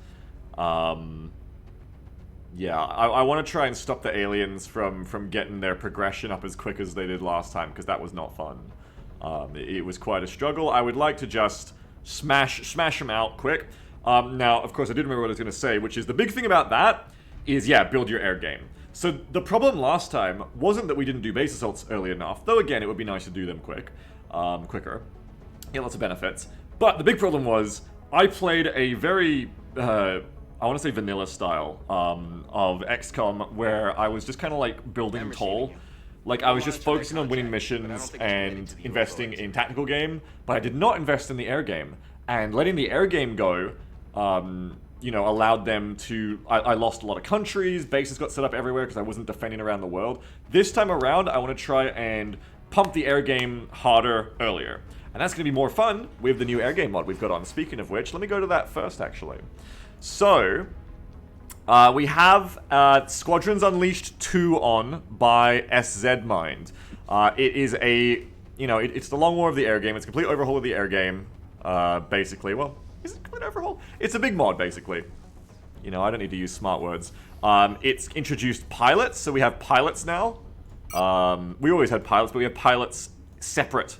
Yeah, I want to try and stop the aliens from getting their progression up as quick as they did last time, because that was not fun. It was quite a struggle. I would like to just smash them out quick. Now, of course, I did remember what I was going to say, which is the big thing about that is, yeah, build your air game. So the problem last time wasn't that we didn't do base assaults early enough, though again, it would be nice to do them quicker. Yeah, lots of benefits. But the big problem was, I played a very, I want to say vanilla style of XCOM, where I was just kind of like building tall. Like, I was just focusing on winning missions and investing in tactical game, but I did not invest in the air game. And letting the air game go, you know, allowed them to... I lost a lot of countries, bases got set up everywhere because I wasn't defending around the world. This time around, I want to try and pump the air game harder earlier. And that's going to be more fun with the new air game mod we've got on. Speaking of which, let me go to that first, actually. So, we have Squadrons Unleashed 2 on by SZ Mind. It is a... You know, it's the long war of the air game. It's a complete overhaul of the air game. Basically, well, is it a complete overhaul? It's a big mod, basically. You know, I don't need to use smart words. It's introduced pilots, so we have pilots now. We always had pilots, but we have pilots separate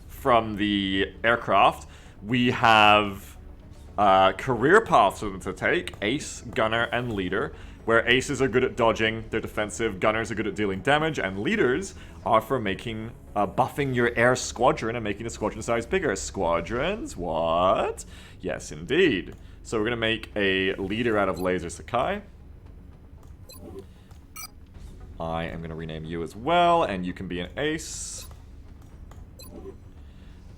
from the aircraft. We have career paths for them to take: ace, gunner, and leader. Where aces are good at dodging, they're defensive, gunners are good at dealing damage, and leaders are for making, buffing your air squadron and making the squadron size bigger. Squadrons? What? Yes, indeed. So we're gonna make a leader out of Laser Sakai. I am gonna rename you as well, and you can be an ace.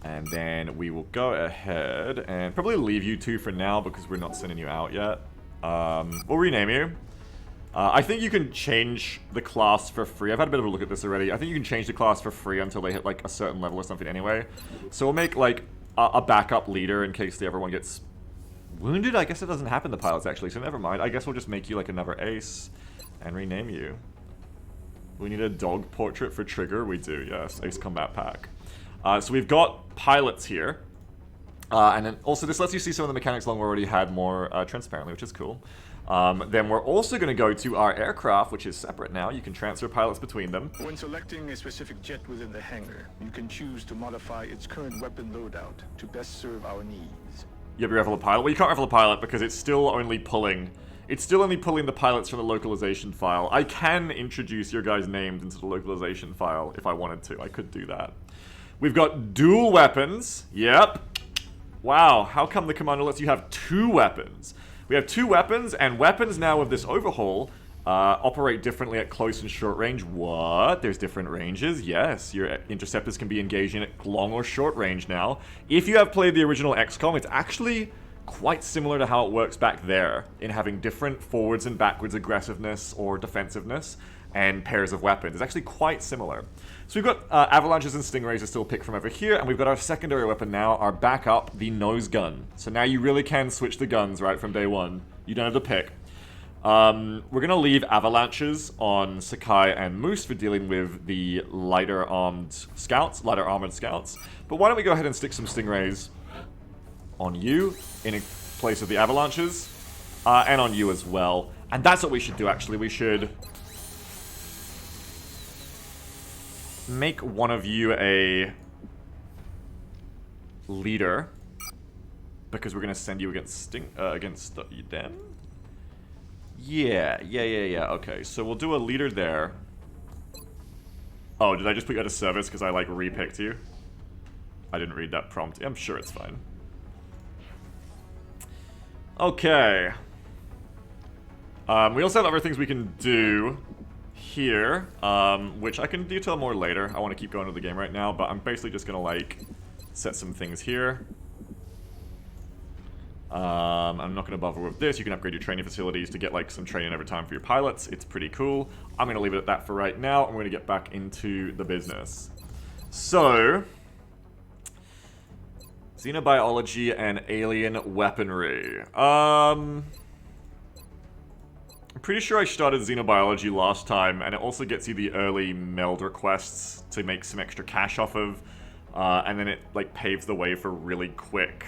And then we will go ahead and probably leave you two for now because we're not sending you out yet. We'll rename you. I think you can change the class for free. I've had a bit of a look at this already. I think you can change the class for free until they hit like a certain level or something anyway. So we'll make like a backup leader in case the other one gets wounded. I guess it doesn't happen to pilots actually, so never mind. I guess we'll just make you like another ace and rename you. We need a dog portrait for Trigger. We do, yes. Ace Combat Pack. So we've got pilots here. And then also this lets you see some of the mechanics along we already had more transparently, which is cool. Then we're also going to go to our aircraft, which is separate now. You can transfer pilots between them. When selecting a specific jet within the hangar, you can choose to modify its current weapon loadout to best serve our needs. You have your revel a pilot. Well, you can't revel a pilot because it's still only pulling. It's still only pulling the pilots from the localization file. I can introduce your guys' names into the localization file if I wanted to. I could do that. We've got dual weapons. Yep. Wow, how come the commander lets you have 2 weapons? We have 2 weapons, and weapons now with this overhaul operate differently at close and short range. What? There's different ranges? Yes, your interceptors can be engaged in at long or short range now. If you have played the original XCOM, it's actually quite similar to how it works back there, in having different forwards and backwards aggressiveness or defensiveness and pairs of weapons. It's actually quite similar. So we've got avalanches and stingrays to still pick from over here, and we've got our secondary weapon now, our backup, the nose gun. So now you really can switch the guns right from day one. You don't have to pick. We're going to leave avalanches on Sakai and Moose for dealing with the lighter armored scouts. But why don't we go ahead and stick some stingrays on you in place of the avalanches, and on you as well. And that's what we should do, actually. We should make one of you a leader, because we're going to send you against them. Yeah. Okay, so we'll do a leader there. Oh, did I just put you out of service because I, like, re-picked you? I didn't read that prompt. I'm sure it's fine. Okay. We also have other things we can do here, which I can detail more later. I want to keep going to the game right now, but I'm basically just gonna, like, set some things here. I'm not gonna bother with this. You can upgrade your training facilities to get, like, some training over time for your pilots. It's pretty cool. I'm gonna leave it at that for right now. I'm gonna get back into the business. So, xenobiology and alien weaponry. I'm pretty sure I started xenobiology last time, and it also gets you the early meld requests to make some extra cash off of, and then it, like, paves the way for really quick,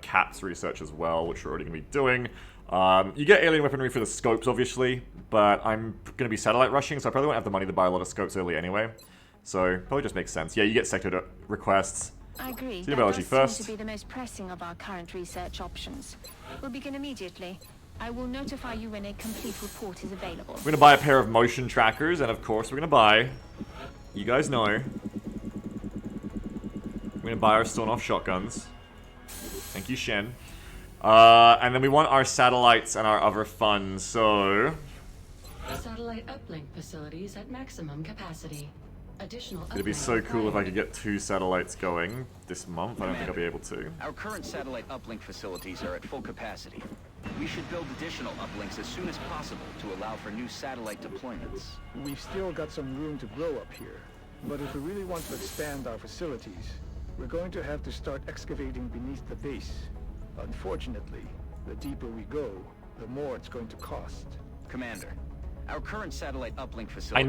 CAPS research as well, which we're already going to be doing. You get alien weaponry for the scopes, obviously, but I'm going to be satellite rushing, so I probably won't have the money to buy a lot of scopes early anyway. So, probably just makes sense. Yeah, you get sector requests. I agree. Xenobiology That first. seems to be the most pressing of our current research options. We'll begin immediately. I will notify you when a complete report is available. We're going to buy a pair of motion trackers, and of course we're going to buy, you guys know, we're going to buy our stone-off shotguns. Thank you, Shen. And then we want our satellites and our other funds, so... Satellite uplink facilities at maximum capacity. Additional It'd be so cool if I could get 2 satellites going this month. I don't think I'll be able to. Our current satellite uplink facilities are at full capacity. We should build additional uplinks as soon as possible to allow for new satellite deployments. We've still got some room to grow up here, but if we really want to expand our facilities, we're going to have to start excavating beneath the base. Unfortunately, the deeper we go, the more it's going to cost. Commander, our current satellite uplink facility...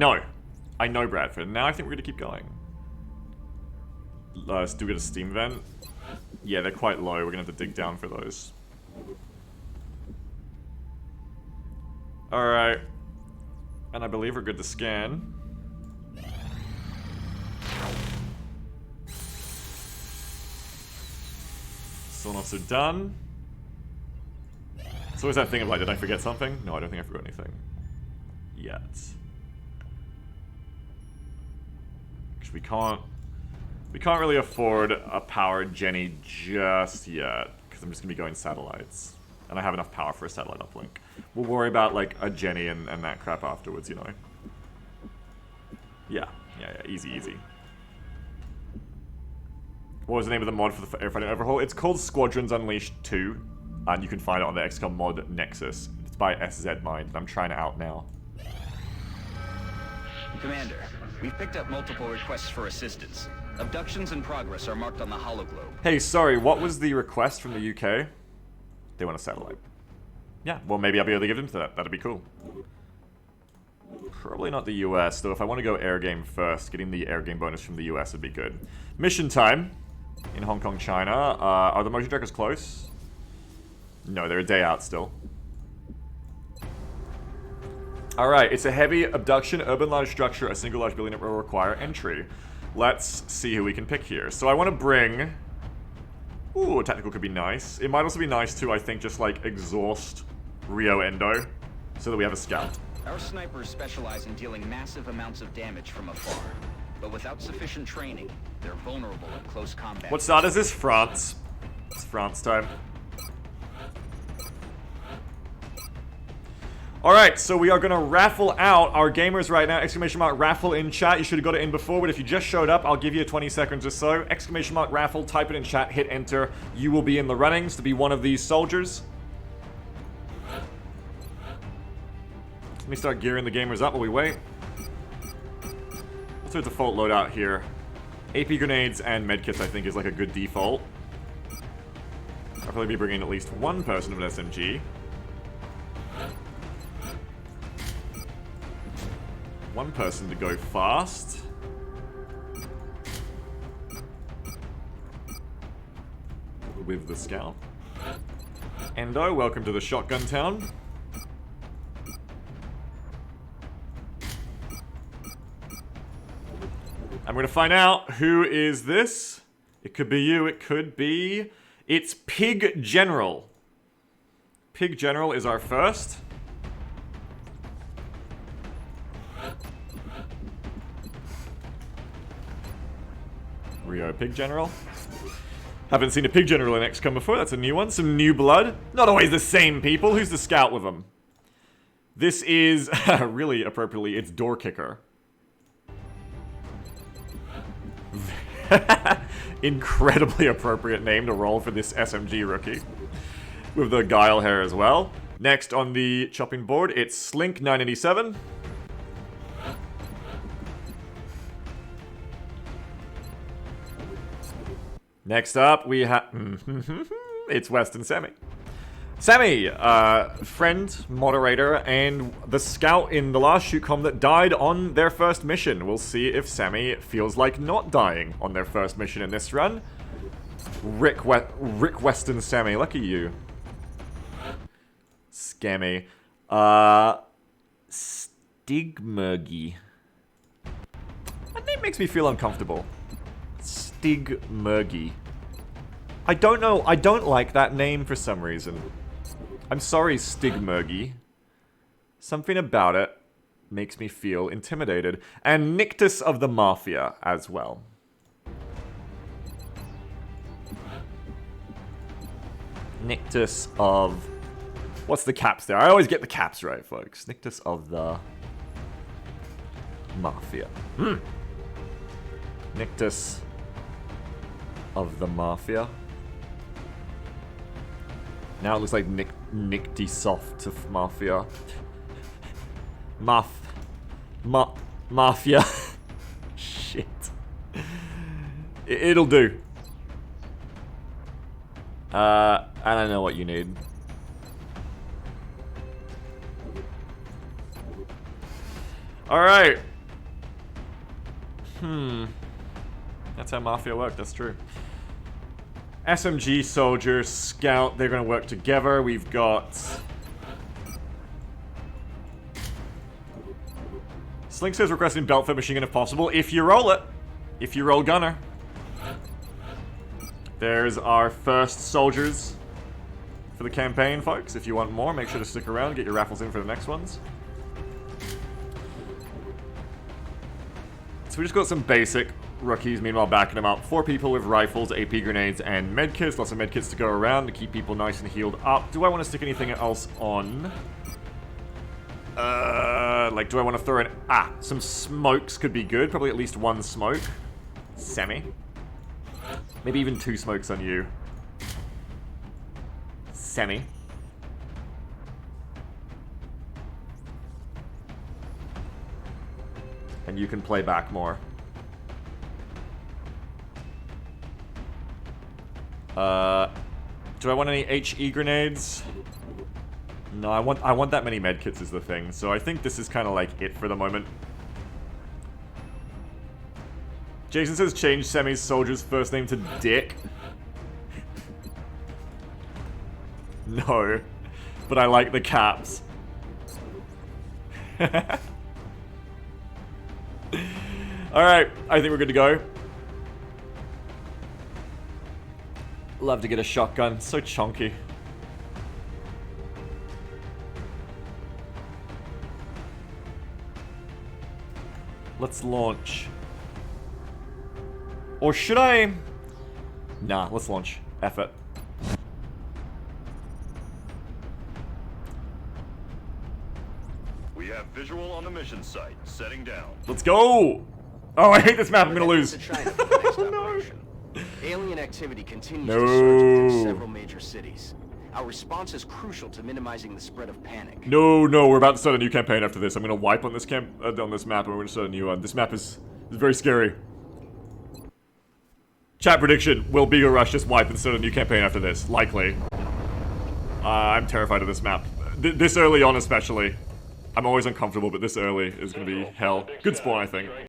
I know, Bradford. Now I think we're gonna keep going. Let's do get a steam vent. Yeah, they're quite low. We're gonna have to dig down for those. Alright. And I believe we're good to scan. Sonos are done. It's always that thing of like, did I forget something? No, I don't think I forgot anything. Yet. Because we can't really afford a powered Jenny just yet. Because I'm just going to be going satellites. And I have enough power for a satellite uplink. We'll worry about like a Jenny and that crap afterwards, you know. Yeah, easy. What was the name of the mod for the Airfighting Overhaul? It's called Squadrons Unleashed 2, and you can find it on the XCOM mod Nexus. It's by SZ Mind, and I'm trying it out now. Commander, we've picked up multiple requests for assistance. Abductions in progress are marked on the hologlobe. Hey, sorry, what was the request from the UK? They want a satellite. Yeah, well maybe I'll be able to give them to that. That'd be cool. Probably not the US, though if I want to go air game first, getting the air game bonus from the US would be good. Mission time in Hong Kong, China. Are the motion trackers close? No, they're a day out still. Alright, it's a heavy abduction, urban large structure, a single large building that will require entry. Let's see who we can pick here. So I want to bring... Ooh, tactical could be nice. It might also be nice to, I think, just like exhaust Rio Endo so that we have a scout. Our snipers specialize in dealing massive amounts of damage from afar. But without sufficient training, they're vulnerable in close combat. What start is this? France. It's France time. Alright, so we are going to raffle out our gamers right now. Exclamation mark raffle in chat. You should have got it in before, but if you just showed up, I'll give you 20 seconds or so. Exclamation mark raffle, type it in chat, hit enter. You will be in the runnings to be one of these soldiers. Let me start gearing the gamers up while we wait. What's our default loadout here? AP grenades and medkits, I think, is like a good default. I'll probably be bringing at least one person with an SMG. One person to go fast. With the scout. Endo, welcome to the shotgun town. I'm gonna find out who is this. It could be you, it could be... It's Pig General. Pig General is our first. Rio Pig General. Haven't seen a Pig General in XCOM before, that's a new one. Some new blood. Not always the same people. Who's the scout with them? This is, really appropriately, it's Door Kicker. Incredibly appropriate name to roll for this SMG rookie. With the Guile hair as well. Next on the chopping board, it's Slink 987. Next up, we have... it's Western Sammy. Sammy, friend, moderator, and the scout in the last shootcom that died on their first mission. We'll see if Sammy feels like not dying on their first mission in this run. Rick Western Sammy, lucky you. Scammy. Stigmergy. That name makes me feel uncomfortable. Stigmergy. I don't know, I don't like that name for some reason. I'm sorry, Stigmergy. Something about it makes me feel intimidated. And Nictus of the Mafia as well. Nictus of... What's the caps there? I always get the caps right, folks. Nictus of the... Mafia. Nictus... of the Mafia. Now it looks like Nickty Soft of Mafia. Mafia. Shit. It'll do. I don't know what you need. Alright. That's how Mafia work, that's true. SMG, Soldier, Scout, they're going to work together. We've got... Slink says requesting belt for machine gun if possible. If you roll it. If you roll Gunner. There's our first soldiers for the campaign, folks. If you want more, make sure to stick around. Get your raffles in for the next ones. So we just got some basic rookies, meanwhile backing them up. 4 people with rifles, AP grenades, and medkits. Lots of medkits to go around to keep people nice and healed up. Do I want to stick anything else on? Like, do I want to throw in... some smokes could be good. Probably at least 1 smoke. Semi. Maybe even 2 smokes on you. Semi. And you can play back more. Do I want any HE grenades? No, I want that many medkits is the thing. So I think this is kind of like it for the moment. Jason says change Semi's soldier's first name to Dick. No, but I like the caps. Alright, I think we're good to go. Love to get a shotgun, so chunky. Let's launch. Or should I? Nah, let's launch. F it. We have visual on the mission site. Setting down. Let's go! Oh, I hate this map. I'm gonna lose. Oh, no. Alien activity continues to surge within several major cities. Our response is crucial to minimizing the spread of panic. No, we're about to start a new campaign after this. I'm gonna wipe on this on this map, and we're gonna start a new one. This map is very scary. Chat prediction: will Bigger Rush just wipe and start a new campaign after this? Likely. I'm terrified of this map. This early on, especially. I'm always uncomfortable, but this early is gonna be hell. Good spawn, I think.